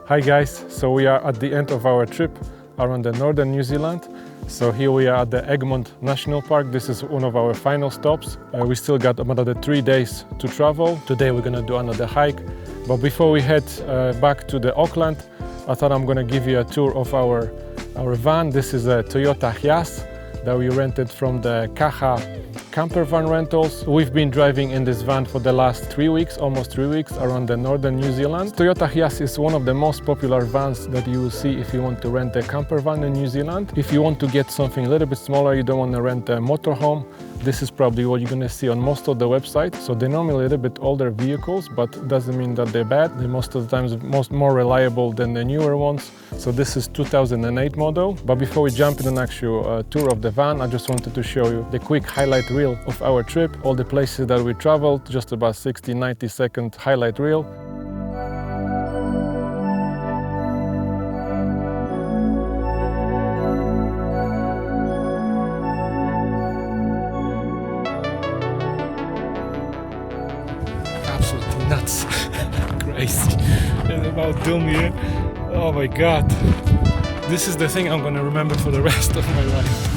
Hi guys, so we are at the end of our trip around the northern New Zealand. So here we are at the Egmont National Park. This is one of our final stops. We still got another 3 days to travel. Today we're gonna do another hike. But before we head back to the Auckland, I thought I'm gonna give you a tour of our van. This is a Toyota Hiace that we rented from the Hiace Campervan rentals. We've been driving in this van for the last 3 weeks, almost 3 weeks, around the northern New Zealand. Toyota Hiace is one of the most popular vans that you will see if you want to rent a camper van in New Zealand. If you want to get something a little bit smaller, you don't want to rent a motorhome, this is probably what you're gonna see on most of the websites. So they're normally a little bit older vehicles, but it doesn't mean that they're bad. They're most of the times more reliable than the newer ones. So this is 2008 model. But before we jump in an actual tour of the van, I just wanted to show you the quick highlight reel of our trip, all the places that we traveled, just about 60-90 second highlight reel. Absolutely nuts. Crazy. It's about doom here. Oh my god. This is the thing I'm gonna remember for the rest of my life.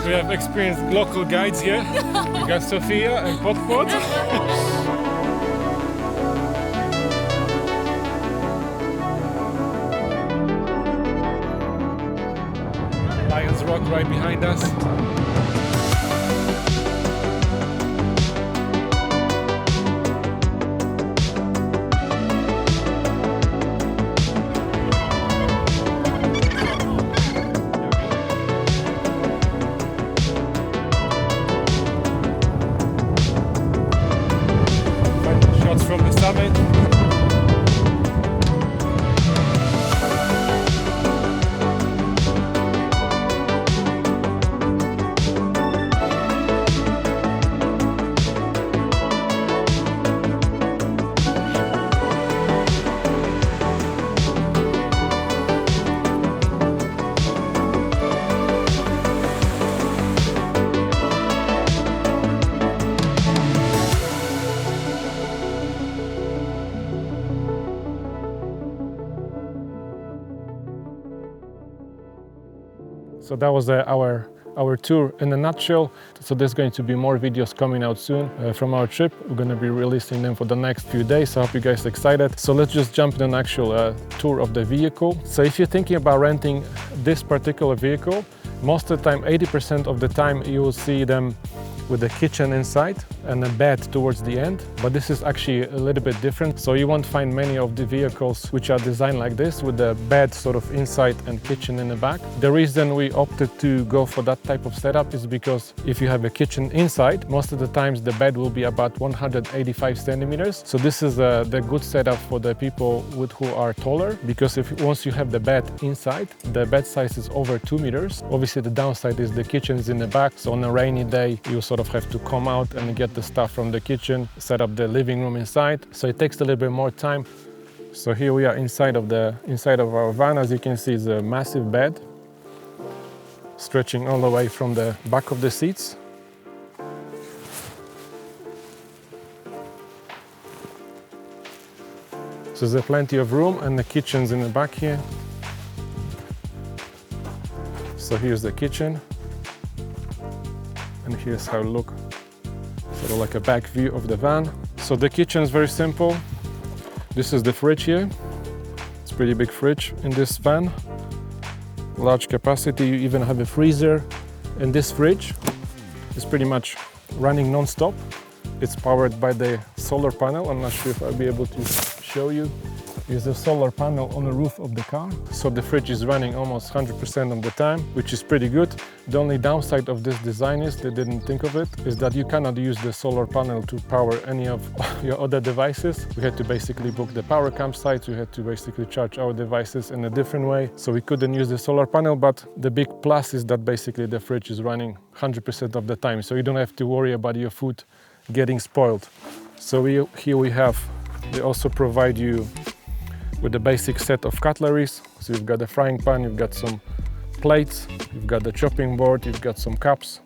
We have experienced local guides here. We got Sophia and Pot. Lions Rock right behind us. From the summit. So that was our tour in a nutshell. So there's going to be more videos coming out soon from our trip. We're going to be releasing them for the next few days. So I hope you guys are excited. So let's just jump in an actual tour of the vehicle. So if you're thinking about renting this particular vehicle, most of the time, 80% of the time, you will see them with a kitchen inside and a bed towards the end, but this is actually a little bit different. So you won't find many of the vehicles which are designed like this with the bed sort of inside and kitchen in the back. The reason we opted to go for that type of setup is because if you have a kitchen inside, most of the times the bed will be about 185 centimeters. So this is the good setup for the people who are taller, because once you have the bed inside, the bed size is over 2 meters. Obviously the downside is the kitchen is in the back, so on a rainy day you sort of have to come out and get the stuff from the kitchen, set up the living room inside. So it takes a little bit more time. So here we are inside of our van. As you can see, it's a massive bed stretching all the way from the back of the seats. So there's plenty of room, and the kitchen's in the back here. So here's the kitchen, and here's how it looks, sort of like a back view of the van. So the kitchen is very simple. This is the fridge here. It's a pretty big fridge in this van. large capacity. You even have a freezer, and this fridge is pretty much running non-stop. It's powered by the solar panel. I'm not sure if I'll be able to show you. There's a solar panel on the roof of the car. So the fridge is running almost 100% of the time, which is pretty good. The only downside of this design is, they didn't think of it, is that you cannot use the solar panel to power any of your other devices. We had to basically book the power campsites. We had to basically charge our devices in a different way. So we couldn't use the solar panel, but the big plus is that basically the fridge is running 100% of the time. So you don't have to worry about your food getting spoiled. So here we have, they also provide you with a basic set of cutleries. So you've got a frying pan, you've got some plates, you've got the chopping board, you've got some cups,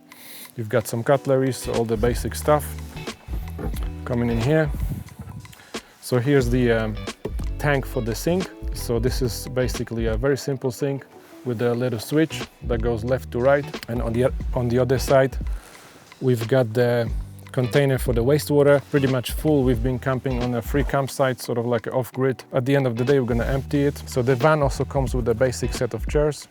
you've got some cutleries, so all the basic stuff coming in here. So here's the tank for the sink. So this is basically a very simple sink with a little switch that goes left to right. And on the other side, we've got the container for the wastewater, pretty much full. We've been camping on a free campsite, sort of like off-grid. At the end of the day, we're going to empty it. So the van also comes with a basic set of chairs,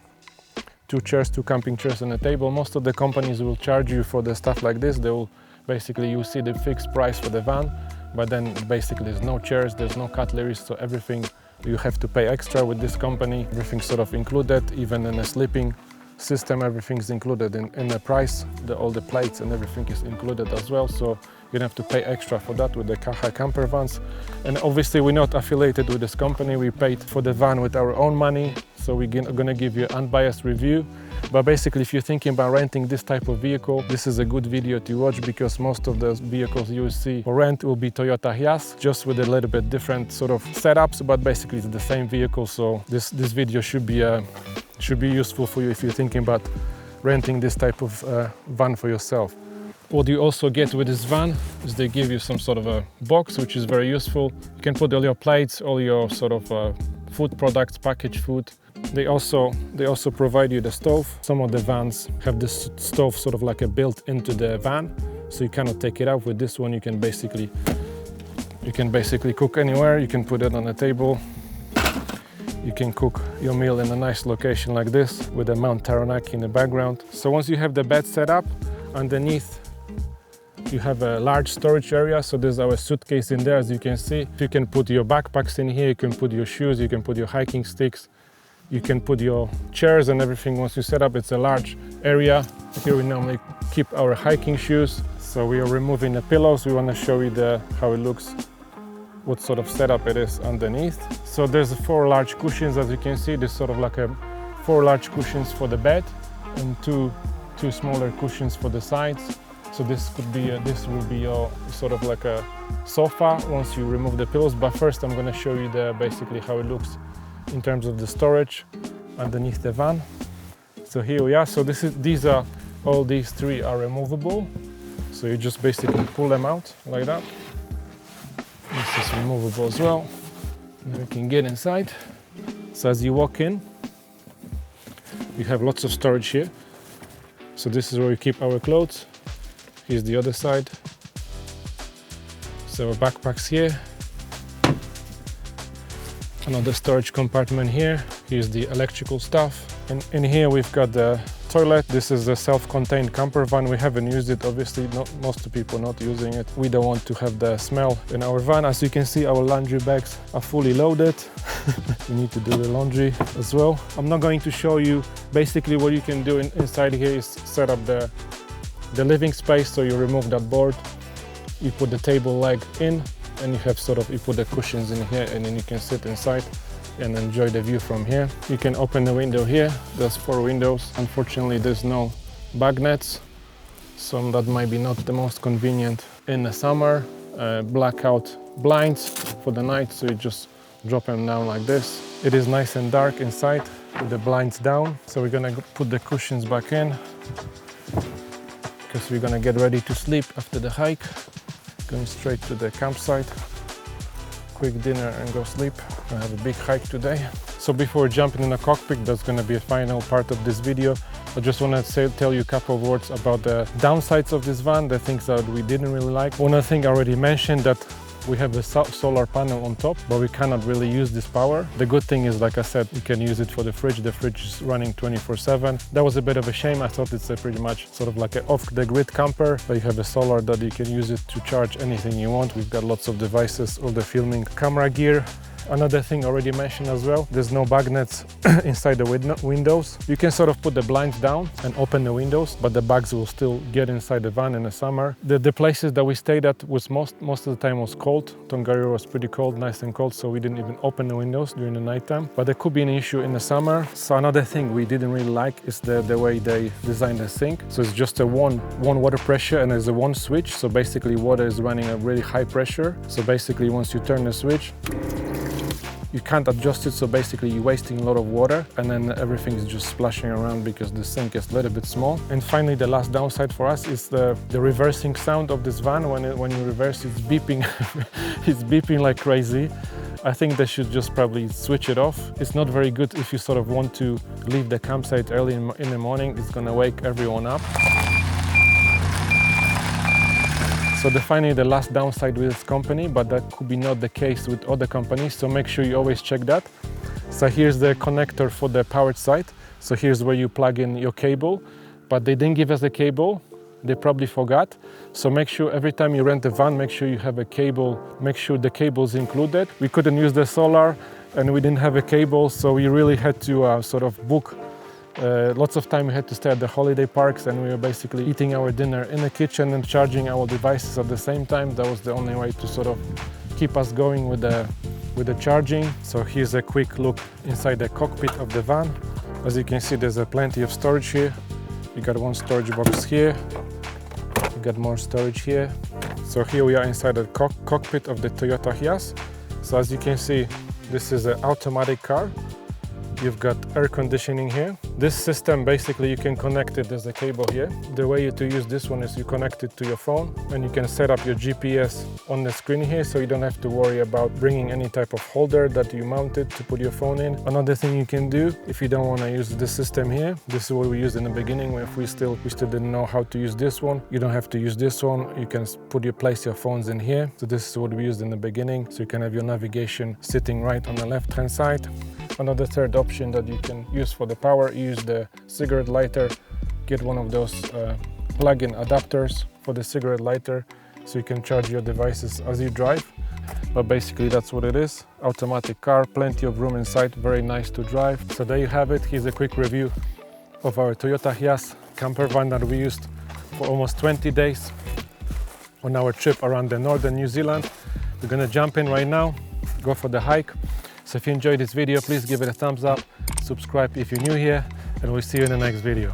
2 chairs, 2 camping chairs and a table. Most of the companies will charge you for the stuff like this. They will basically, you see the fixed price for the van, but then basically there's no chairs, there's no cutlery, so everything you have to pay extra with this company. Everything's sort of included, even in a sleeping system, everything's included in the price. All the plates and everything is included as well, so you don't have to pay extra for that with the Hiace Campervans. And obviously we're not affiliated with this company. We paid for the van with our own money, so we're gonna give you an unbiased review. But basically, if you're thinking about renting this type of vehicle, this is a good video to watch, because most of the vehicles you will see for rent will be Toyota Hiace, just with a little bit different sort of setups, but basically it's the same vehicle. So this video should be useful for you if you're thinking about renting this type of van for yourself. What you also get with this van is they give you some sort of a box, which is very useful. You can put all your plates, all your sort of food products, packaged food. They also provide you the stove. Some of the vans have this stove sort of like a built into the van, so you cannot take it out. With this one, you can basically cook anywhere. You can put it on a table. You can cook your meal in a nice location like this with the Mt Taranaki in the background. So once you have the bed set up, underneath you have a large storage area. So there's our suitcase in there, as you can see. You can put your backpacks in here, you can put your shoes, you can put your hiking sticks, you can put your chairs and everything. Once you set up, it's a large area. Here we normally keep our hiking shoes. So we are removing the pillows. We want to show you how it looks, what sort of setup it is underneath. So there's 4 large cushions, as you can see. There's sort of like 4 large cushions for the bed and two smaller cushions for the sides. So this will be your sort of like a sofa once you remove the pillows. But first I'm going to show you basically how it looks in terms of the storage underneath the van. So here we are. So all these 3 are removable. So you just basically pull them out like that. This is removable as well. Now you can get inside. So as you walk in, you have lots of storage here. So this is where we keep our clothes. Here's the other side. So our backpacks here. Another storage compartment here. Here's the electrical stuff. And in here we've got the toilet. This is a self-contained camper van. We haven't used it, obviously. Most people not using it. We don't want to have the smell in our van. As you can see, our laundry bags are fully loaded. We need to do the laundry as well. I'm not going to show you. Basically what you can do inside here is set up the living space. So you remove that board, you put the table leg in, and you put the cushions in here, and then you can sit inside and enjoy the view from here. You can open the window here. There's 4 windows. Unfortunately, there's no bag nets, so that might be not the most convenient in the summer. Blackout blinds for the night, so you just drop them down like this. It is nice and dark inside with the blinds down. So we're gonna put the cushions back in because we're gonna get ready to sleep after the hike. Going straight to the campsite. Quick dinner and go sleep. I have a big hike today. So before jumping in the cockpit, that's going to be a final part of this video. I just want to tell you a couple of words about the downsides of this van, the things that we didn't really like. One other thing I already mentioned, that We have a solar panel on top, but we cannot really use this power. The good thing is, like I said, you can use it for the fridge. The fridge is running 24/7. That was a bit of a shame. I thought it's a pretty much sort of like an off-the-grid camper, but you have a solar that you can use it to charge anything you want. We've got lots of devices, all the filming camera gear. Another thing already mentioned as well, there's no magnets inside the windows. You can sort of put the blinds down and open the windows, but the bugs will still get inside the van in the summer. The places that we stayed at was most of the time was cold. Tongariro was pretty cold, nice and cold, so we didn't even open the windows during the nighttime. But there could be an issue in the summer. So another thing we didn't really like is the way they designed the sink. So it's just a one water pressure and there's a one switch. So basically water is running at really high pressure. So basically once you turn the switch, you can't adjust it, so basically you're wasting a lot of water and then everything is just splashing around because the sink is a little bit small. And finally, the last downside for us is the reversing sound of this van. When you reverse, it's beeping. It's beeping like crazy. I think they should just probably switch it off. It's not very good if you sort of want to leave the campsite early in the morning. It's gonna wake everyone up. So finally, the last downside with this company, but that could be not the case with other companies, so make sure you always check that. So here's the connector for the powered side. So here's where you plug in your cable, but they didn't give us a cable. They probably forgot. So make sure every time you rent a van, make sure you have a cable, make sure the cable is included. We couldn't use the solar and we didn't have a cable, so we really had to sort of book. Lots of time we had to stay at the holiday parks and we were basically eating our dinner in the kitchen and charging our devices at the same time. That was the only way to sort of keep us going with the charging. So here's a quick look inside the cockpit of the van. As you can see, there's plenty of storage here. You got one storage box here. You got more storage here. So here we are inside the cockpit of the Toyota Hiace. So as you can see, this is an automatic car. You've got air conditioning here. This system, basically you can connect it, there's a cable here. The way to use this one is you connect it to your phone and you can set up your GPS on the screen here, so you don't have to worry about bringing any type of holder that you mounted to put your phone in. Another thing you can do, if you don't want to use the system here, this is what we used in the beginning. If we still didn't know how to use this one, you don't have to use this one. You can place your phones in here. So this is what we used in the beginning. So you can have your navigation sitting right on the left hand side. Another third option that you can use for the power, use the cigarette lighter. Get one of those plug-in adapters for the cigarette lighter so you can charge your devices as you drive. But basically that's what it is. Automatic car, plenty of room inside, very nice to drive. So there you have it. Here's a quick review of our Toyota Hiace campervan that we used for almost 20 days on our trip around the northern New Zealand. We're gonna jump in right now, go for the hike. So if you enjoyed this video, please give it a thumbs up, subscribe if you're new here, and we'll see you in the next video.